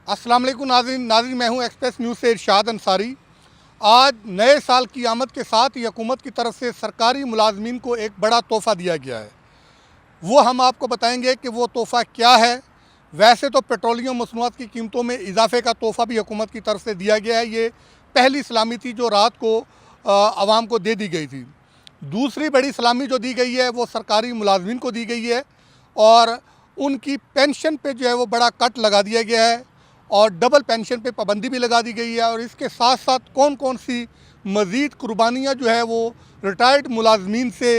अस्सलाम वालेकुम नाज़रीन मैं हूं एक्सप्रेस न्यूज़ से इरशाद अंसारी। आज नए साल की आमद के साथ ही हुकूमत की तरफ से सरकारी मुलाजमीन को एक बड़ा तोहफ़ा दिया गया है। वो हम आपको बताएंगे कि वो तोहफ़ा क्या है। वैसे तो पेट्रोलियम मसनूआत की कीमतों में इजाफे का तोहफ़ा भी हुकूमत की तरफ से दिया गया है। ये पहली सलामी थी जो रात को आवाम को दे दी गई थी। दूसरी बड़ी सलामी जो दी गई है वो सरकारी मुलाजमीन को दी गई है और उनकी पेंशन पे जो है वो बड़ा कट लगा दिया गया है और डबल पेंशन पे पाबंदी भी लगा दी गई है। और इसके साथ साथ कौन कौन सी मज़ीद कुर्बानियाँ जो है वो रिटायर्ड मुलाजमीन से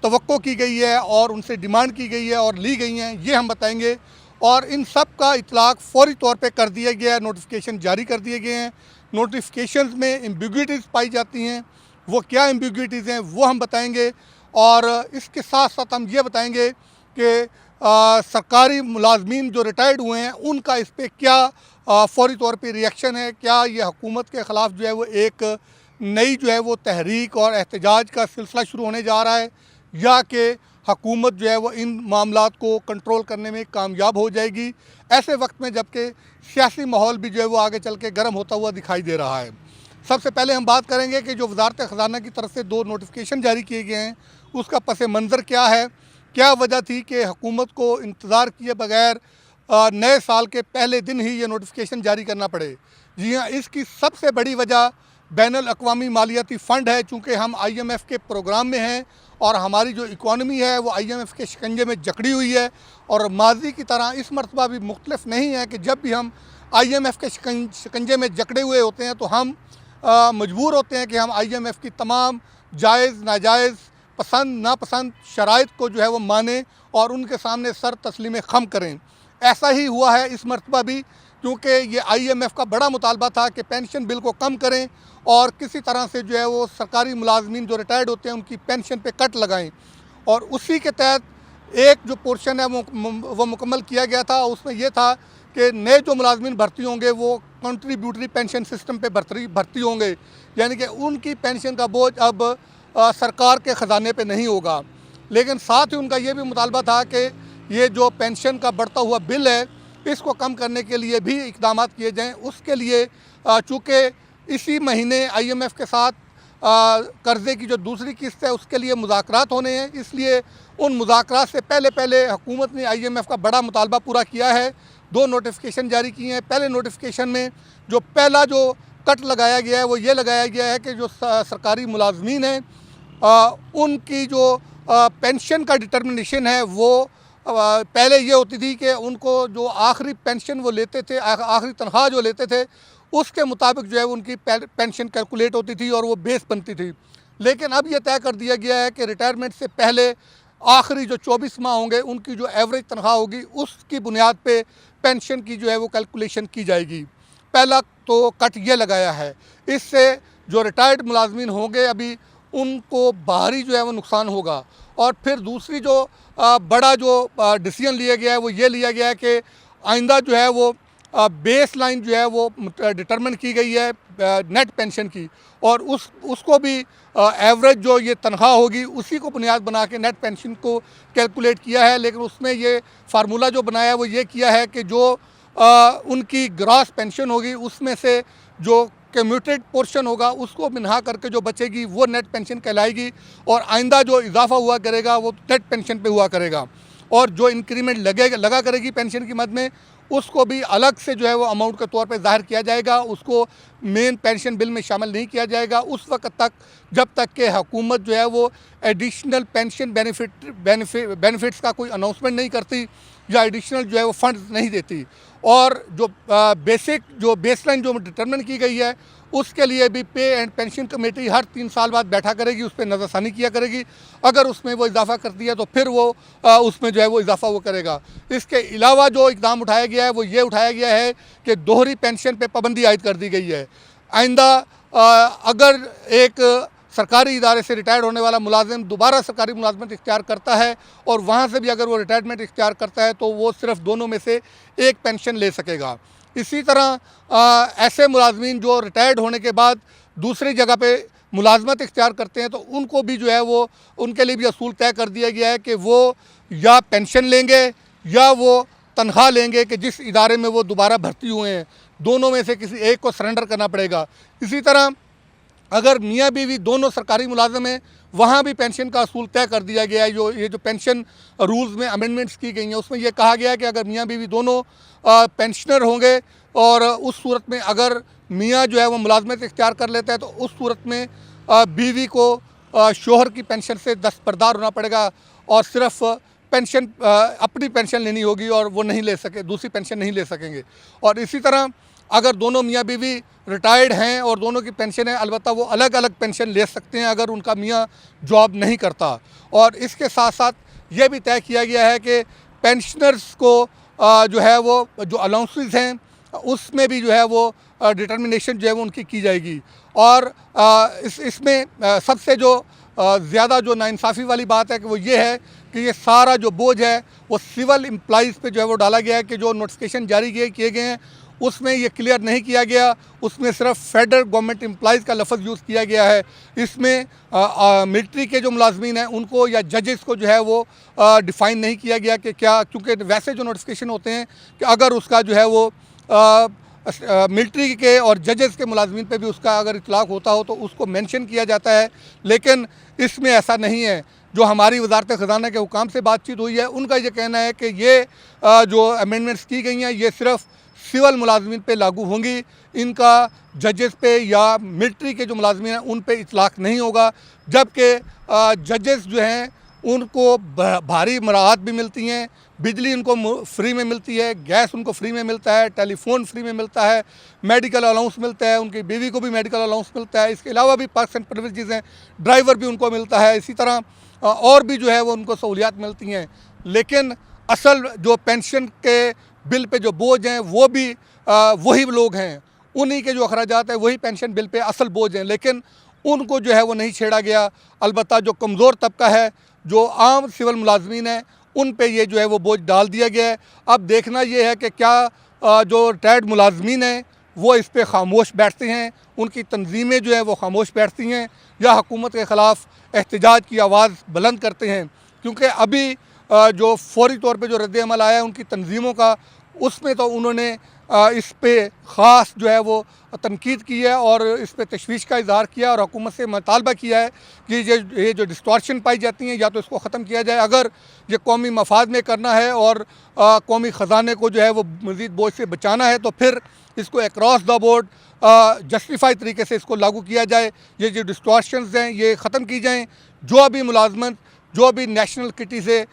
तवक्को की गई है और उनसे डिमांड की गई है और ली गई हैं, ये हम बताएंगे। और इन सब का इतलाक़ फ़ौरी तौर पे कर दिया गया है, नोटिफिकेशन जारी कर दिए गए हैं। नोटिफिकेशंस में एम्बिग्विटीज़ पाई जाती हैं, वो क्या एम्बिग्विटीज़ हैं वो हम बताएंगे। और इसके साथ साथ हम ये बताएंगे कि सरकारी मुलाजमीन जो रिटायर्ड हुए हैं उनका इस पर क्या फ़ौरी तौर पे रिएक्शन है। क्या ये हुकूमत के ख़िलाफ़ जो है वो एक नई जो है वो तहरीक और एहतजाज का सिलसिला शुरू होने जा रहा है, या कि हुकूमत जो है वो इन मामलात को कंट्रोल करने में कामयाब हो जाएगी ऐसे वक्त में जबकि सियासी माहौल भी जो है वो आगे चल के गर्म होता हुआ दिखाई दे रहा है। सबसे पहले हम बात करेंगे कि जो वज़ारत ख़ज़ाना की तरफ से 2 नोटिफिकेशन जारी किए गए हैं उसका पस मंज़र क्या है, क्या वजह थी कि हुकूमत को इंतज़ार किए बगैर नए साल के पहले दिन ही ये नोटिफिकेशन जारी करना पड़े। जी हाँ, इसकी सबसे बड़ी वजह बैनुल अक़वामी मालियाती फ़ंड है। चूँकि हम IMF के प्रोग्राम में हैं और हमारी जो इकॉनमी है वो IMF के शिकंजे में जकड़ी हुई है और माजी की तरह इस मरतबा भी मुख्तलिफ नहीं है कि जब भी हम IMF के शिकंजे में जकड़े हुए होते हैं तो हम मजबूर होते हैं कि हम IMF की तमाम जायज़ नाजायज़ पसंद नापसंद शराइत को जो है वो माने और उनके सामने सर तस्लीम खम करें। ऐसा ही हुआ है इस मरतबा भी, क्योंकि ये IMF का बड़ा मुतालबा था कि पेंशन बिल को कम करें और किसी तरह से जो है वो सरकारी मुलाजमीन जो रिटायर्ड होते हैं उनकी पेंशन पे कट लगाएं। और उसी के तहत एक जो पोर्शन है वो मुकम्मल किया गया था। उसमें यह था कि नए जो मुलाजमीन भर्ती होंगे वो कंट्रीब्यूटरी पेंशन सिस्टम पे भर्ती होंगे, यानी कि उनकी पेंशन का बोझ अब सरकार के ख़जाने पे नहीं होगा। लेकिन साथ ही उनका ये भी मुतालबा था कि ये जो पेंशन का बढ़ता हुआ बिल है इसको कम करने के लिए भी इक़दाम किए जाएँ। उसके लिए चूँकि इसी महीने IMF के साथ कर्ज़े की जो दूसरी किस्त है उसके लिए मुज़ाकरात होने हैं, इसलिए उन मुज़ाकरात से पहले हुकूमत ने IMF का बड़ा मुतालबा पूरा किया है। 2 नोटिफिकेशन जारी किए हैं। पहले नोटिफिकेशन में जो पहला जो कट लगाया गया है वो ये लगाया गया है कि जो सरकारी मुलाजमीन हैं उनकी जो पेंशन का डिटर्मिनेशन है वो पहले ये होती थी कि उनको जो आखिरी पेंशन वो लेते थे, आखिरी तनख्वाह जो लेते थे उसके मुताबिक जो है उनकी पेंशन कैलकुलेट होती थी और वो बेस बनती थी। लेकिन अब ये तय कर दिया गया है कि रिटायरमेंट से पहले आखिरी जो 24 माह होंगे उनकी जो एवरेज तनख्वाह होगी उसकी बुनियाद पे पेंशन की जो है वो कैलकुलेशन की जाएगी। पहला तो कट ये लगाया है। इससे जो रिटायर्ड मुलाजमीन होंगे अभी उनको बाहरी जो है वो नुकसान होगा। और फिर दूसरी जो बड़ा जो डिसीजन लिया गया है वो ये लिया गया है कि आइंदा जो है वो बेस लाइन जो है वो डिटरमिन की गई है नेट पेंशन की, और उसको भी एवरेज जो ये तनख्वाह होगी उसी को बुनियाद बना के नेट पेंशन को कैलकुलेट किया है। लेकिन उसमें ये फार्मूला जो बनाया है वो ये किया है कि जो उनकी ग्रॉस पेंशन होगी उसमें से जो कम्यूटेड पोर्शन होगा उसको मिनहा करके जो बचेगी वो नेट पेंशन कहलाएगी और आइंदा जो इजाफा हुआ करेगा वो नेट पेंशन पे हुआ करेगा। और जो इंक्रीमेंट लगा करेगी पेंशन की मद में उसको भी अलग से जो है वो अमाउंट के तौर पे ज़ाहिर किया जाएगा, उसको मेन पेंशन बिल में शामिल नहीं किया जाएगा उस वक्त तक जब तक कि हुकूमत जो है वो एडिशनल पेंशन बेनिफिट्स का कोई अनाउंसमेंट नहीं करती या एडिशनल जो है वो फंड्स नहीं देती। और जो बेसिक जो बेसलाइन जो डिटरमिन की गई है उसके लिए भी पे एंड पेंशन कमेटी हर 3 साल बाद बैठा करेगी, उस पर नज़रसानी किया करेगी। अगर उसमें वो इजाफा करती है तो फिर वो उसमें जो है वो इजाफा वो करेगा। इसके अलावा जो इक़दाम उठाया गया है वो ये उठाया गया है कि दोहरी पेंशन पे पाबंदी आयद कर दी गई है। आइंदा अगर एक सरकारी इदारे से रिटायर्ड होने वाला मुलाजिम दोबारा सरकारी मुलाजमत इख्तियार करता है और वहाँ से भी अगर वो रिटायरमेंट इख्तियार करता है तो वो सिर्फ दोनों में से एक पेंशन ले सकेगा। इसी तरह ऐसे मुलाजमीन जो रिटायर्ड होने के बाद दूसरी जगह पे मुलाजमत इख्तियार करते हैं तो उनको भी जो है वो उनके लिए भी असूल तय कर दिया गया है कि वो या पेंशन लेंगे या वो तनख्वाह लेंगे कि जिस इदारे में वो दोबारा भर्ती हुए हैं, दोनों में से किसी एक को सरेंडर करना पड़ेगा। इसी तरह अगर मियाँ बीवी दोनों सरकारी मुलाजिम हैं, वहाँ भी पेंशन का असूल तय कर दिया गया है। ये जो पेंशन रूल्स में अमेंडमेंट्स की गई हैं, उसमें ये कहा गया है कि अगर मियाँ बीवी दोनों पेंशनर होंगे और उस सूरत में अगर मियाँ जो है वो मुलाजमत इख्तियार कर लेता है, तो उस सूरत में बीवी को शोहर की पेंशन से दस्तबरदार होना पड़ेगा और सिर्फ पेंशन अपनी पेंशन लेनी होगी और वो नहीं ले सके, दूसरी पेंशन नहीं ले सकेंगे। और इसी तरह अगर दोनों मियाँ बीवी रिटायर्ड हैं और दोनों की पेंशन है, अलबत्ता वो अलग अलग पेंशन ले सकते हैं अगर उनका मियाँ जॉब नहीं करता। और इसके साथ साथ ये भी तय किया गया है कि पेंशनर्स को जो है वो जो अलाउंसेस हैं उसमें भी जो है वो डिटर्मिनेशन जो है वो उनकी की जाएगी। और इसमें सबसे जो ज़्यादा जो नाइंसाफ़ी वाली बात है कि वो ये है कि ये सारा जो बोझ है वो सिविल एम्प्लॉइज़ पे जो है वो डाला गया है कि जो नोटिफिकेशन जारी किए गए हैं उसमें ये क्लियर नहीं किया गया, उसमें सिर्फ फेडरल गवर्नमेंट एम्प्लॉइज़ का लफ्ज़ यूज़ किया गया है। इसमें मिलिट्री के जो मुलाजमीन हैं उनको या जजेस को जो है वो डिफ़ाइन नहीं किया गया कि क्या, क्योंकि वैसे जो नोटिफिकेशन होते हैं कि अगर उसका जो है वो मिलिट्री के और जजेस के मुलाजमीन पे भी उसका अगर इतलाक़ होता हो तो उसको मेंशन किया जाता है, लेकिन इसमें ऐसा नहीं है। जो हमारी वजारत ख़ज़ाना के हुकाम से बातचीत हुई है उनका ये कहना है कि ये जो अमेंडमेंट्स की गई हैं ये सिर्फ सिविल मुलाजमीन पे लागू होंगी, इनका जजेस पे या मिलिट्री के जो मुलाजमीन हैं उन पे इतलाक़ नहीं होगा। जबकि जजेस जो हैं उनको भारी मराहत भी मिलती हैं, बिजली उनको फ्री में मिलती है, गैस उनको फ्री में मिलता है, टेलीफोन फ्री में मिलता है, मेडिकल अलाउंस मिलता है, उनकी बीवी को भी मेडिकल अलाउंस मिलता है। इसके अलावा भी पर्क्स एंड प्रिविलेजेस हैं, ड्राइवर भी उनको मिलता है, इसी तरह और भी जो है वो उनको सहूलियात मिलती हैं। लेकिन असल जो पेंशन के बिल पे जो बोझ हैं वो भी वही लोग हैं, उन्हीं के जो अखराजात हैं वही पेंशन बिल पे असल बोझ हैं, लेकिन उनको जो है वो नहीं छेड़ा गया। अलबत्ता जो कमज़ोर तबका है, जो आम सिविल मुलाजमीन हैं, उन पे ये जो है वो बोझ डाल दिया गया है। अब देखना ये है कि क्या जो रिटायर्ड मुलाजमीन हैं वो इस पे खामोश बैठते हैं, उनकी तंजीमें जो है वो खामोश बैठती हैं या हुकूमत के ख़िलाफ़ एहतजाज की आवाज़ बुलंद करते हैं। क्योंकि अभी जो फौरी तौर पे जो रद्द-ए-अमल आया है उनकी तंजीमों का, उसमें तो उन्होंने इस पे ख़ास जो है वो तनकीद की है और इस पे तशवीश का इज़हार किया और हुकूमत से मुतालबा किया है कि ये जो डिस्टॉर्शन पाई जाती हैं या तो इसको ख़त्म किया जाए। अगर ये कौमी मफाद में करना है और कौमी ख़जाने को जो है वो मज़ीद बोझ से बचाना है तो फिर इसको अक्रॉस द बोर्ड जस्टिफाई तरीके से इसको लागू किया जाए। ये जो डिस्टॉर्शंस हैं ये ख़त्म की जाएँ। जो भी मुलाजमत जो भी नेशनल किटी से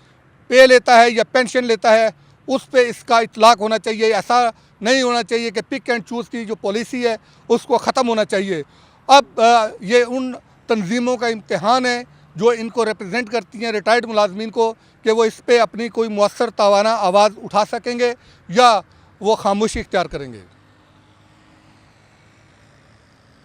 पे लेता है या पेंशन लेता है उस पे इसका इतलाक़ होना चाहिए। ऐसा नहीं होना चाहिए कि पिक एंड चूज़ की जो पॉलिसी है उसको ख़त्म होना चाहिए। अब ये उन तंजीमों का इम्तिहान है जो इनको रिप्रेजेंट करती हैं रिटायर्ड मुलाजमीन को, कि वो इस पे अपनी कोई मुअस्सर तावाना आवाज़ उठा सकेंगे या वो खामोशी इख्तियार करेंगे।